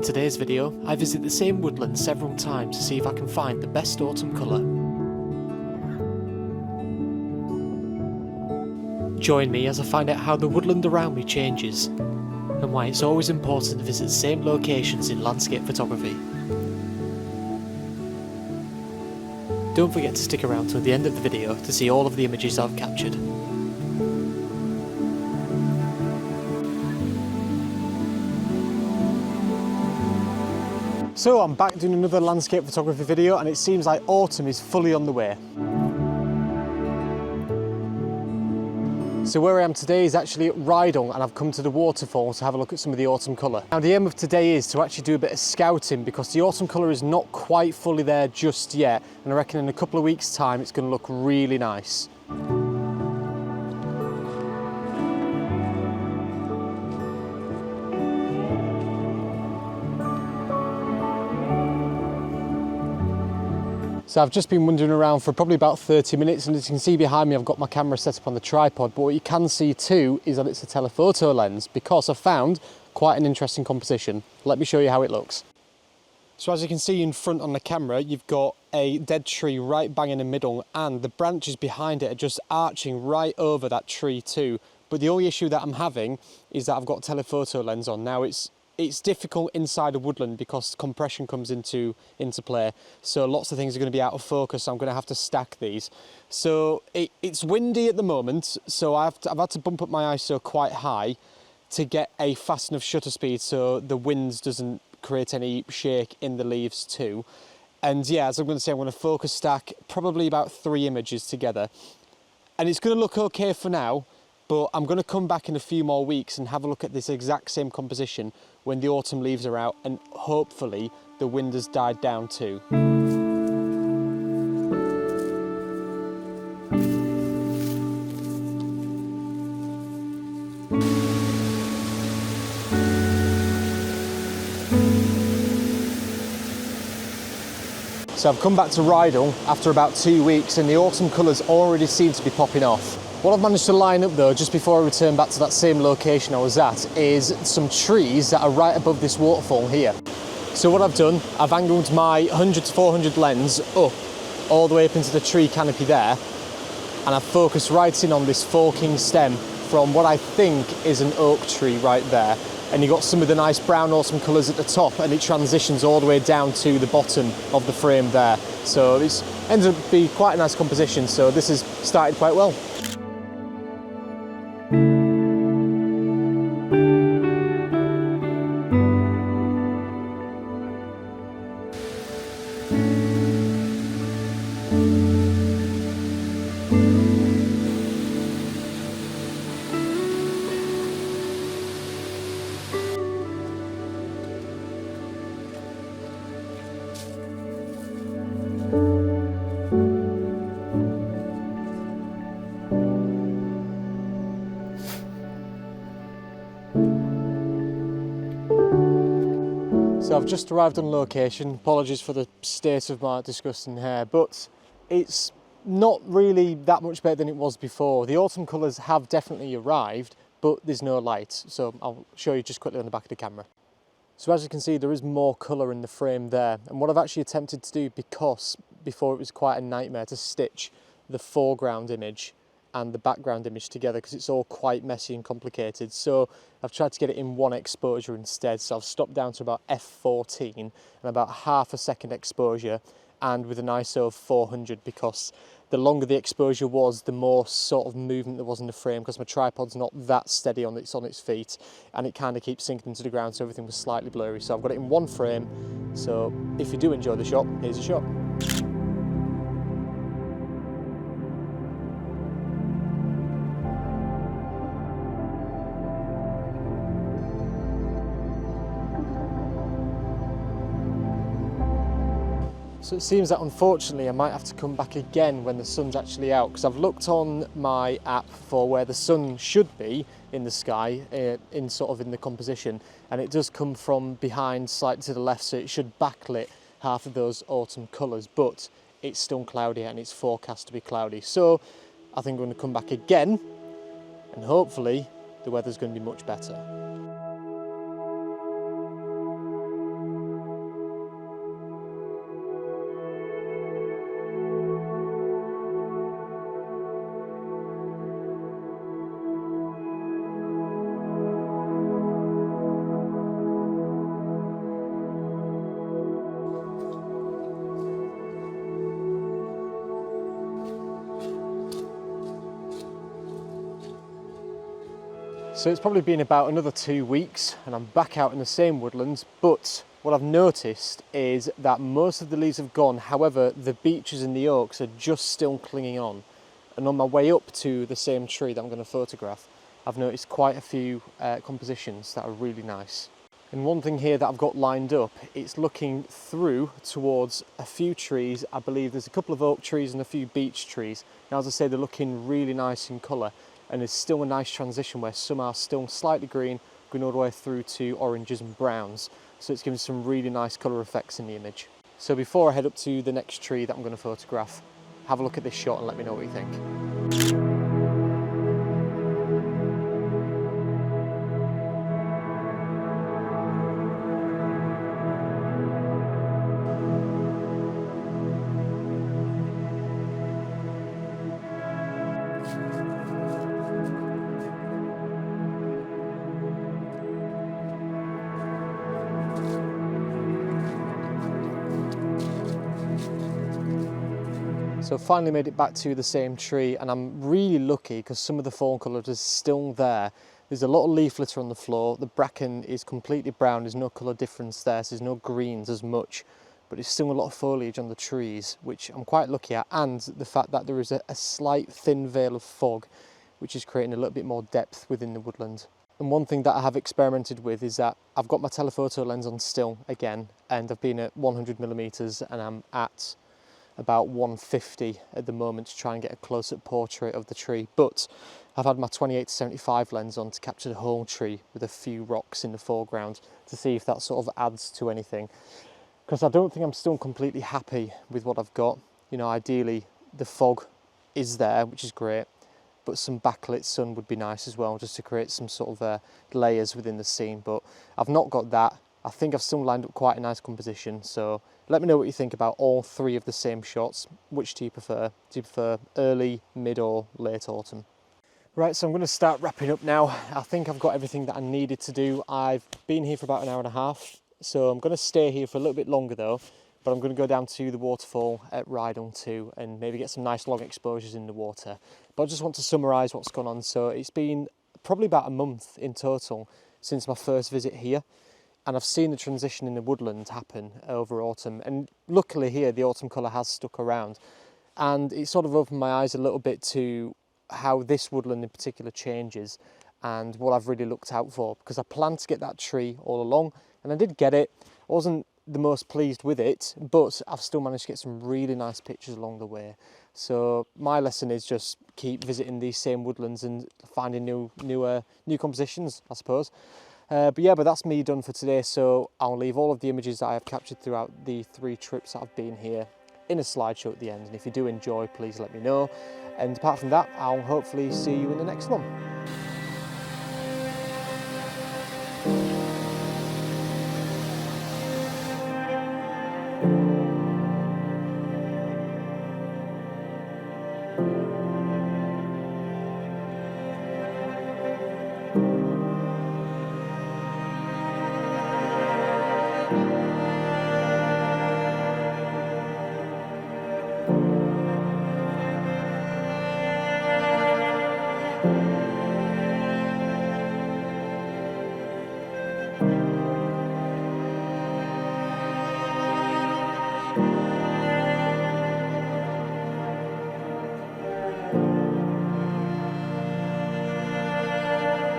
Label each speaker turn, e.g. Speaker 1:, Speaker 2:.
Speaker 1: today's video, I visit the same woodland several times to see if I can find the best autumn colour. Join me as I find out how the woodland around me changes, and why it's always important to visit the same locations in landscape photography. Don't forget to stick around till the end of the video to see all of the images I've captured.
Speaker 2: So I'm back doing another landscape photography video, and it seems like autumn is fully on the way. So where I am today is actually at Rydong, and I've come to the waterfall to have a look at some of the autumn colour. Now the aim of today is to actually do a bit of scouting because the autumn colour is not quite fully there just yet, and I reckon in a couple of weeks' time it's going to look really nice. So I've just been wandering around for probably about 30 minutes, and as you can see behind me I've got my camera set up on the tripod, but what you can see too is that it's a telephoto lens because I've found quite an interesting composition. Let me show you how it looks. So as you can see in front on the camera, you've got a dead tree right bang in the middle, and the branches behind it are just arching right over that tree too. But the only issue that I'm having is that I've got a telephoto lens on. Now it's difficult inside a woodland because compression comes into play, so lots of things are going to be out of focus, so I'm going to have to stack these. So it's windy at the moment, so I've had to bump up my ISO quite high to get a fast enough shutter speed so the wind doesn't create any shake in the leaves too. And yeah, as I'm going to say, I'm going to focus stack probably about 3 images together, and it's going to look okay for now. But I'm going to come back in a few more weeks and have a look at this exact same composition when the autumn leaves are out and hopefully the wind has died down too. So I've come back to Rydong after about 2 weeks, and the autumn colours already seem to be popping off. What I've managed to line up though, just before I return back to that same location I was at, is some trees that are right above this waterfall here. So what I've done, I've angled my 100 to 400 lens up, all the way up into the tree canopy there, and I've focused right in on this forking stem from what I think is an oak tree right there. And you've got some of the nice brown autumn colours at the top, and it transitions all the way down to the bottom of the frame there. So it's ended up being quite a nice composition, so this has started quite well. So I've just arrived on location. Apologies for the state of my disgusting hair, but it's not really that much better than it was before. The autumn colours have definitely arrived, but there's no light. So I'll show you just quickly on the back of the camera. So as you can see, there is more colour in the frame there. And what I've actually attempted to do, because before it was quite a nightmare to stitch the foreground image and the background image together because it's all quite messy and complicated. So I've tried to get it in one exposure instead. So I've stopped down to about f14 and about half a second exposure, and with an ISO of 400, because the longer the exposure was, the more sort of movement there was in the frame, because my tripod's not that steady on its feet, and it kind of keeps sinking into the ground, so everything was slightly blurry. So I've got it in one frame. So if you do enjoy the shot, here's a shot. So it seems that unfortunately I might have to come back again when the sun's actually out, because I've looked on my app for where the sun should be in the sky, in the composition, and it does come from behind slightly to the left, so it should backlit half of those autumn colours, but it's still cloudy and it's forecast to be cloudy. So I think I'm going to come back again and hopefully the weather's going to be much better. So it's probably been about another 2 weeks and I'm back out in the same woodlands, but what I've noticed is that most of the leaves have gone. However, the beeches and the oaks are just still clinging on. And on my way up to the same tree that I'm going to photograph, I've noticed quite a few compositions that are really nice. And one thing here that I've got lined up, it's looking through towards a few trees. I believe there's a couple of oak trees and a few beech trees. Now, as I say, they're looking really nice in colour, and there's still a nice transition where some are still slightly green, going all the way through to oranges and browns. So it's giving some really nice colour effects in the image. So before I head up to the next tree that I'm going to photograph, have a look at this shot and let me know what you think. So finally made it back to the same tree, and I'm really lucky because some of the fall colour is still there. There's a lot of leaf litter on the floor. The bracken is completely brown. There's no colour difference there, so there's no greens as much, but there's still a lot of foliage on the trees, which I'm quite lucky at, and the fact that there is a slight thin veil of fog, which is creating a little bit more depth within the woodland. And one thing that I have experimented with is that I've got my telephoto lens on still again, and I've been at 100mm and I'm at about 150 at the moment to try and get a close-up portrait of the tree, but I've had my 28-75 lens on to capture the whole tree with a few rocks in the foreground to see if that sort of adds to anything, because I don't think I'm still completely happy with what I've got. You know, ideally the fog is there, which is great, but some backlit sun would be nice as well, just to create some sort of layers within the scene, but I've not got that. I think I've still lined up quite a nice composition, so let me know what you think about all three of the same shots. Which do you prefer? Do you prefer early, mid or late autumn? Right, so I'm going to start wrapping up now. I think I've got everything that I needed to do. I've been here for about an hour and a half, so I'm going to stay here for a little bit longer though, but I'm going to go down to the waterfall at Rydal too and maybe get some nice long exposures in the water. But I just want to summarise what's gone on. So it's been probably about a month in total since my first visit here, and I've seen the transition in the woodland happen over autumn, and luckily here the autumn colour has stuck around, and it sort of opened my eyes a little bit to how this woodland in particular changes and what I've really looked out for, because I planned to get that tree all along and I did get it. I wasn't the most pleased with it, but I've still managed to get some really nice pictures along the way. So my lesson is just keep visiting these same woodlands and finding new compositions, I suppose. But that's me done for today, so I'll leave all of the images that I have captured throughout the 3 trips that I've been here in a slideshow at the end, and if you do enjoy, please let me know. And apart from that, I'll hopefully see you in the next one.